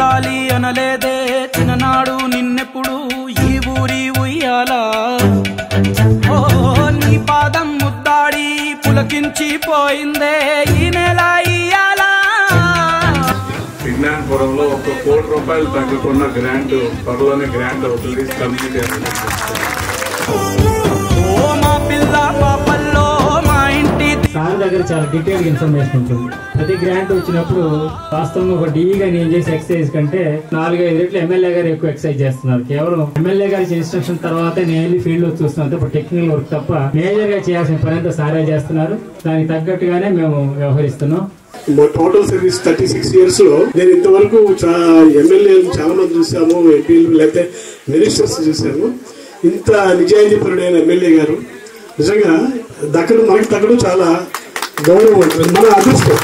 లాలి అనలేదే చిన్ననాడు నిన్నెప్పుడు ఈ ఊరి ఉయ్యాల ఓ నీ పాదం ముద్దాడి పులకించి పోయిందే ఈ నెల ఇయ్యాల విజ్ఞానపురంలో ₹1 కోటి తగ్గకున్న గ్రాంట్ త్వరలోనే గ్రాంట్ అవుతుంది కమ్యూనిటీ మా పిల్ల పాపల్లో మా ఇంటి సార్ దగ్గర చాలా డీటెయిల్ ఇన్ఫర్మేషన్ ఉంటుంది. ప్రతి గ్రాంట్ వచ్చినప్పుడు వాస్తవంగా ఒక డీగా నేను చేసే ఎక్సర్సైజ్ కంటే 4-5 రెట్లు ఎమ్మెల్యే గారు ఎక్కువ ఎక్సర్సైజ్ చేస్తున్నారు. కేవలం ఎమ్మెల్యే గారి ఇన్స్ట్రక్షన్ తర్వాత నేను ఫీల్డ్ లో చూస్తున్నాను. ఇప్పుడు టెక్నికల్ వర్క్ తప్ప మేజర్ గా చేయాల్సిన పని అంతా సారే చేస్తున్నారు. దానికి తగ్గట్టుగానే మేము వ్యవహరిస్తున్నాం. టోటల్ సర్వీస్ 36 years లో నేను ఇంతవరకు ఎమ్మెల్యేలు చాలా మంది చూసాము, ఎంపీలు లేకపోతే మినిస్టర్స్ చూసాము. ఇంత నిజాయితీ పరుడైన ఎమ్మెల్యే గారు నిజంగా మనకి దక్కడం చాలా గౌరవం ఉంటుంది, మన అదృష్టం.